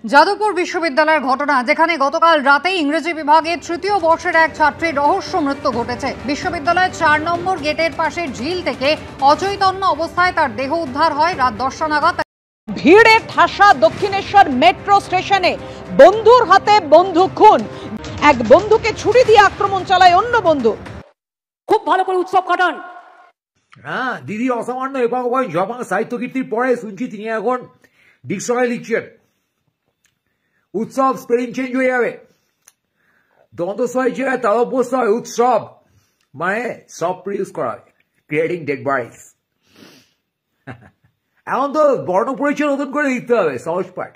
যাদবপুর বিশ্ববিদ্যালয়ের ঘটনা, যেখানে গতকাল রাতে ইংরেজি বিভাগে তৃতীয় বর্ষের এক ছাত্রীর রহস্য মৃত্যু ঘটেছে। বিশ্ববিদ্যালয়ের 4 নম্বর গেটের পাশে ঝিল থেকে অচৈতন্য অবস্থায় তার দেহ উদ্ধার হয় রাত 10টা নাগাদ। ভিড়ে ঠাসা দক্ষিণেশ্বর মেট্রো স্টেশনে বন্ধুর হাতে বন্দুক খুন। এক বন্ধুকে ছুরি দিয়ে আক্রমণ চালায় অন্য বন্ধু। খুব ভালো করে উৎসব কাটান। হ্যাঁ, দিদি অসামান্য এপাং জপাং সাহিত্য কীর্তির পরে শুনছি তিনি এখন ডিকশনারি লিখছেন। উৎসব স্পেলিং চেঞ্জ হয়ে যাবে, দন্তস্বয় জায়গায় তালব্যস্ত হয় উৎসব, মানে সব প্রডিউস করা হয়, ক্রিয়েটিং ডেড বডিজ। এখন তো বর্ণ পরিচয় নতুন করে দিতে হবে, সহজ পাঠ।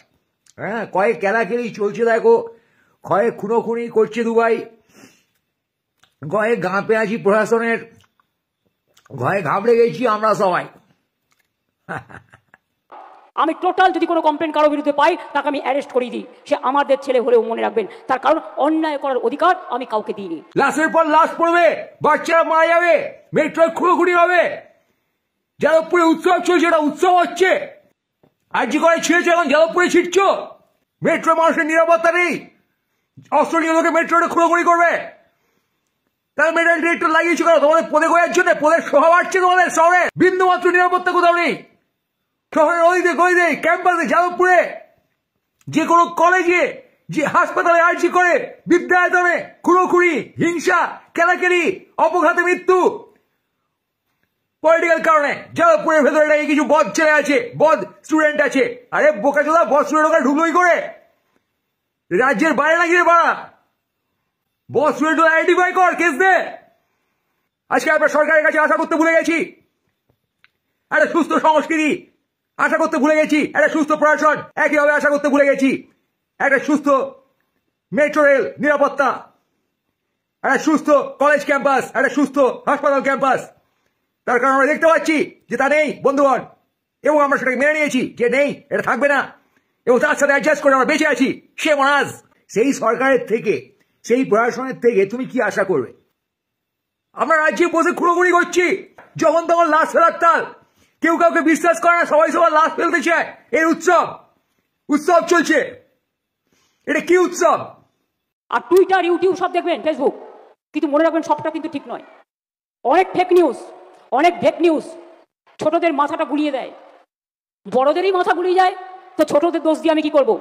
হ্যাঁ, কয়েক কেলাকেলি চলছে দেখো, কয়েক খুনোখুনি করছে দুবাই, কয়েক গা পেঁয়াজি প্রশাসনের, ভয়ে ঘাবড়ে গেছি আমরা সবাই। আমি টোটাল যদি কোনো কমপ্লেন কারো বিরুদ্ধে পাই, তাকে আমি অ্যারেস্ট করিয়ে দিই। সে আমাদের ছেলে হলেও মনে রাখবেন, তার কারণ অন্যায় করার অধিকার আমি কাউকে দিইনি। লাশের পর লাশ পড়বে, বাচ্চারা মারা যাবে, মেট্রোয় খুঁড়োখুঁড়ি হবে, যাদবপুরে উৎসব চলছে, এটা উৎসব হচ্ছে। আর্জি করে ছিঁড়েছে, এখন যাদবপুরে ছিটছ। মেট্রো মানুষের নিরাপত্তা নেই, অস্ত্র নিয়ে লোকে মেট্রোতে খুঁড়োখুঁড়ি করবে। তাহলে মেটাল ডিরেক্টর লাগিয়েছো কেন? তোমাদের পদে গোয়ার জন্য, পদের শোভা বাড়ছে তোমাদের শহরে। বিন্দু মাত্র নিরাপত্তা কোথাও নেই। শহরের অলিতে গলিতে, ক্যাম্পাসে, যাদবপুরে, যে কোনো কলেজে, যে হাসপাতালে, আর্জি করে, বিদ্যায়তনে খুঁড়োখুঁড়ি, হিংসা, কেলাকেলি, অপঘাতে মৃত্যু, পলিটিক্যাল কারণে। যাদবপুরের ভেতরে নাকি কিছু বদ ছেলে আছে, বদ স্টুডেন্ট আছে। আরে বোকাচোদা, বদ স্টুডেন্ট ওখানে ঢুকলোই করে? রাজ্যের বাইরে নাকি রে বাড়া? বস স্টুডেন্ট আইডেন্টিফাই কর, কেস দে। আজকে আমরা সরকারের কাছে আশা করতে ভুলে গেছি একটা সুস্থ সংস্কৃতি, আশা করতে ভুলে গেছি একটা সুস্থ প্রশাসন, একইভাবে আশা করতে ভুলে গেছি একটা সুস্থ মেট্রো রেল নিরাপত্তা, একটা সুস্থ কলেজ ক্যাম্পাস, একটা সুস্থ হাসপাতাল ক্যাম্পাস। তার কারণ আমরা দেখতে পাচ্ছি যে তা নেই বন্ধুগণ, এবং আমরা সেটাকে মেনে নিয়েছি যে নেই, এটা থাকবে না, এবং তার সাথে অ্যাডজাস্ট করে আমরা বেঁচে আছি। সে মনাজ, সেই সরকারের থেকে, সেই প্রশাসনের থেকে তুমি কি আশা করবে? আমরা রাজ্যে বসে খুঁড়োখুড়ি করছি, যখন তখন লাশ ফেলার তাল, কেউ কাউকে বিশ্বাস করে না, সবাই সবার লাশ ফেলতে চায়। এই উৎসব, উৎসব চলছে, এটা কি উৎসব? আর টুইটার, ইউটিউব সব দেখবেন, ফেসবুক, কিন্তু মনে রাখবেন সবটা কিন্তু ঠিক নয়। অনেক ফেক নিউজ, অনেক ফেক নিউজ ছোটদের মাথাটা গুলিয়ে দেয়, বড়দেরই মাথা গুলিয়ে যায়। তো ছোটদের দোষ দিয়ে আমি কি করবো?